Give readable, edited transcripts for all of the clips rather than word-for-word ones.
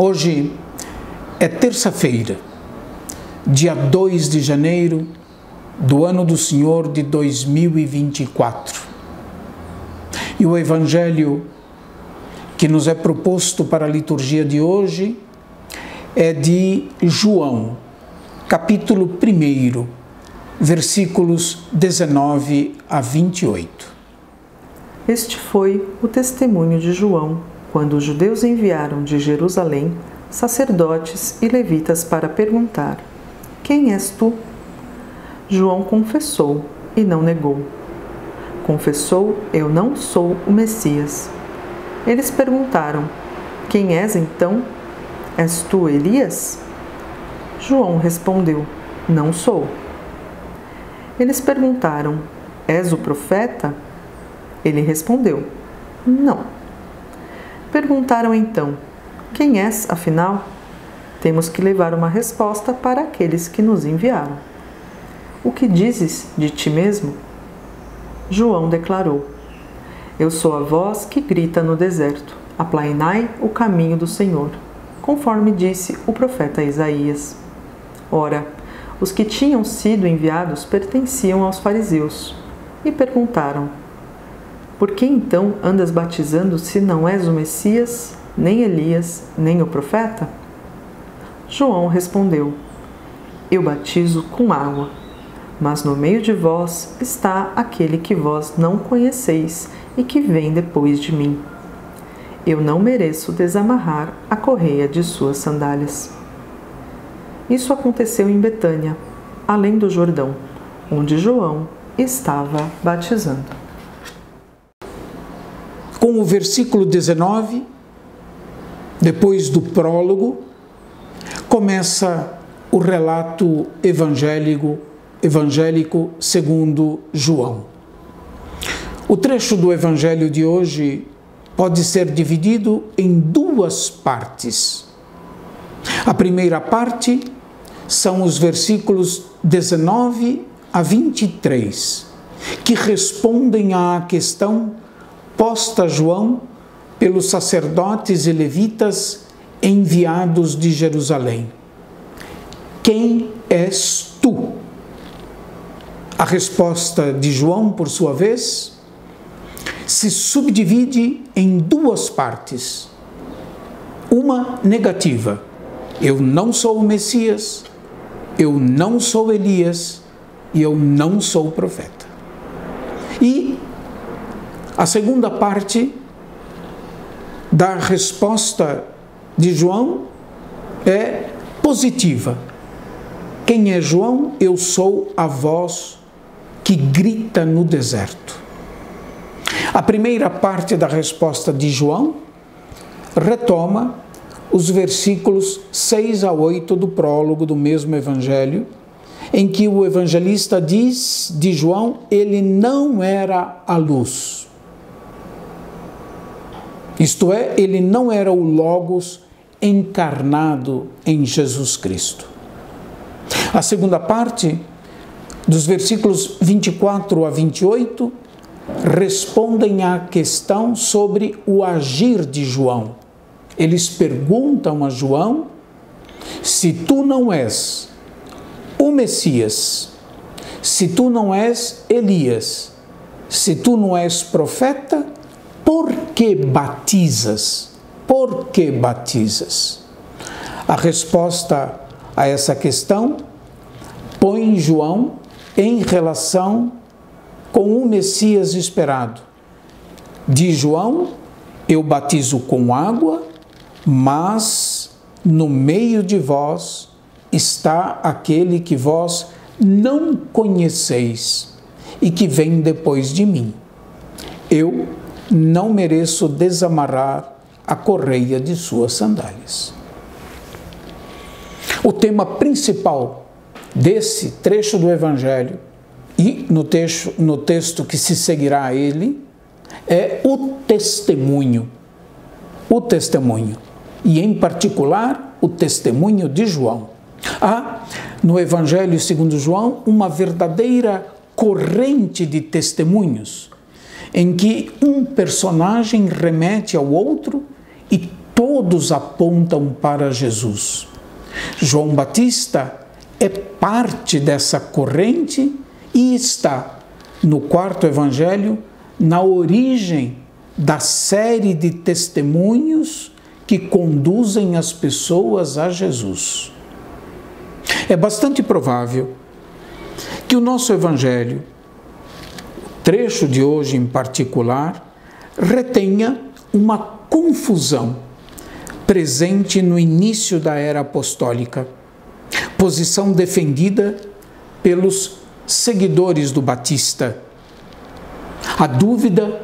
Hoje é terça-feira, dia 2 de janeiro do ano do Senhor de 2024. E o Evangelho que nos é proposto para a liturgia de hoje é de João, capítulo 1, versículos 19 a 28. Este foi o testemunho de João, quando os judeus enviaram de Jerusalém sacerdotes e levitas para perguntar: Quem és tu? João confessou e não negou. Confessou: Eu não sou o Messias. Eles perguntaram: Quem és então? És tu Elias? João respondeu: Não sou. Eles perguntaram: És o profeta? Ele respondeu: Não. Perguntaram então: Quem és, afinal? Temos que levar uma resposta para aqueles que nos enviaram. O que dizes de ti mesmo? João declarou: Eu sou a voz que grita no deserto: aplainai o caminho do Senhor, conforme disse o profeta Isaías. Ora, os que tinham sido enviados pertenciam aos fariseus e perguntaram: Por que então andas batizando se não és o Messias, nem Elias, nem o profeta? João respondeu: Eu batizo com água, mas no meio de vós está aquele que vós não conheceis e que vem depois de mim. Eu não mereço desamarrar a correia de suas sandálias. Isso aconteceu em Betânia, além do Jordão, onde João estava batizando. Com o versículo 19, depois do prólogo, começa o relato evangélico segundo João. O trecho do evangelho de hoje pode ser dividido em duas partes. A primeira parte são os versículos 19 a 23, que respondem à questão posta a João pelos sacerdotes e levitas enviados de Jerusalém: Quem és tu? A resposta de João, por sua vez, se subdivide em duas partes. Uma negativa: eu não sou o Messias, eu não sou Elias e eu não sou o profeta. E a segunda parte da resposta de João é positiva. Quem é João? Eu sou a voz que grita no deserto. A primeira parte da resposta de João retoma os versículos 6 a 8 do prólogo do mesmo evangelho, em que o evangelista diz de João: ele não era a luz. Isto é, ele não era o Logos encarnado em Jesus Cristo. A segunda parte, dos versículos 24 a 28, respondem à questão sobre o agir de João. Eles perguntam a João: se tu não és o Messias, se tu não és Elias, se tu não és profeta, por que batizas? Por que batizas? A resposta a essa questão põe João em relação com o Messias esperado. Diz João: eu batizo com água, mas no meio de vós está aquele que vós não conheceis e que vem depois de mim. Eu não mereço desamarrar a correia de suas sandálias. O tema principal desse trecho do Evangelho e no texto que se seguirá a ele é o testemunho. O testemunho. E, em particular, o testemunho de João. Há, no Evangelho segundo João, uma verdadeira corrente de testemunhos, em que um personagem remete ao outro e todos apontam para Jesus. João Batista é parte dessa corrente e está no quarto evangelho na origem da série de testemunhos que conduzem as pessoas a Jesus. É bastante provável que o nosso evangelho, o trecho de hoje em particular, retenha uma confusão presente no início da era apostólica, posição defendida pelos seguidores do Batista. A dúvida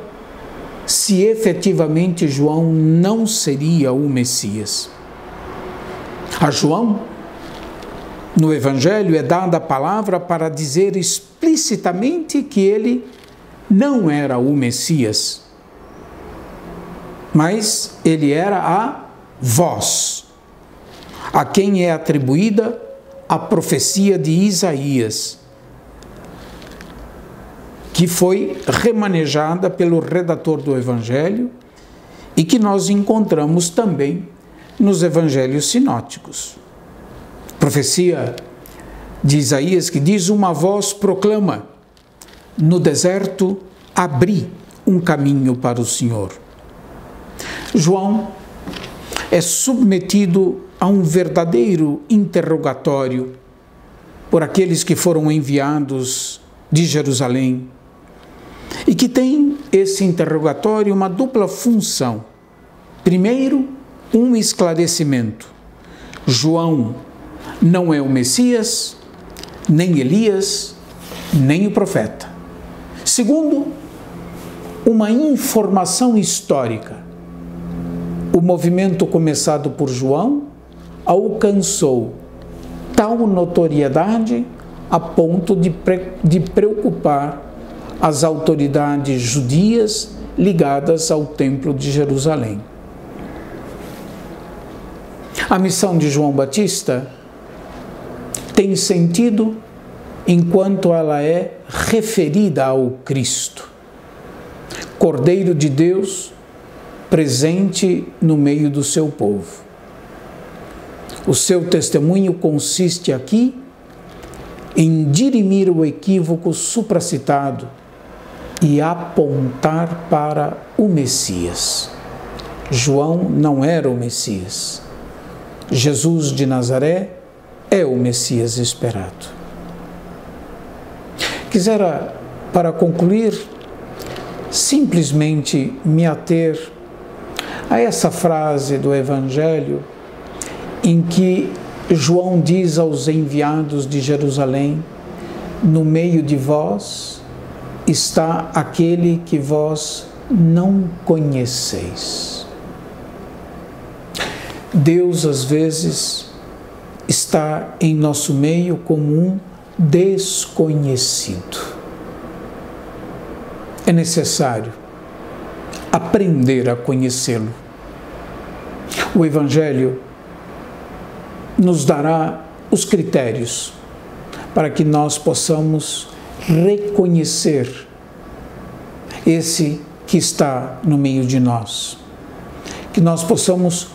se efetivamente João não seria o Messias. A João, no Evangelho, é dada a palavra para dizer explicitamente que ele não era o Messias, mas ele era a voz, a quem é atribuída a profecia de Isaías, que foi remanejada pelo redator do Evangelho e que nós encontramos também nos Evangelhos sinóticos. Profecia de Isaías que diz: uma voz proclama, no deserto abri um caminho para o Senhor. João é submetido a um verdadeiro interrogatório por aqueles que foram enviados de Jerusalém e que tem esse interrogatório uma dupla função. Primeiro, um esclarecimento. João não é o Messias, nem Elias, nem o profeta. Segundo, uma informação histórica. O movimento começado por João alcançou tal notoriedade a ponto de preocupar as autoridades judias ligadas ao Templo de Jerusalém. A missão de João Batista tem sentido enquanto ela é referida ao Cristo, Cordeiro de Deus presente no meio do seu povo. O seu testemunho consiste aqui em dirimir o equívoco supracitado e apontar para o Messias. João não era o Messias. Jesus de Nazaré é o Messias esperado. Quisera, para concluir, simplesmente me ater a essa frase do Evangelho em que João diz aos enviados de Jerusalém: no meio de vós está aquele que vós não conheceis. Deus, às vezes, está em nosso meio como um desconhecido. É necessário aprender a conhecê-lo. O Evangelho nos dará os critérios para que nós possamos reconhecer esse que está no meio de nós, que nós possamos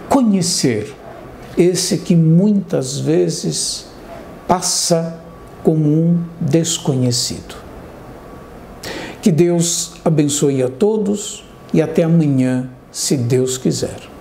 conhecer esse que muitas vezes passa como um desconhecido. Que Deus abençoe a todos e até amanhã, se Deus quiser.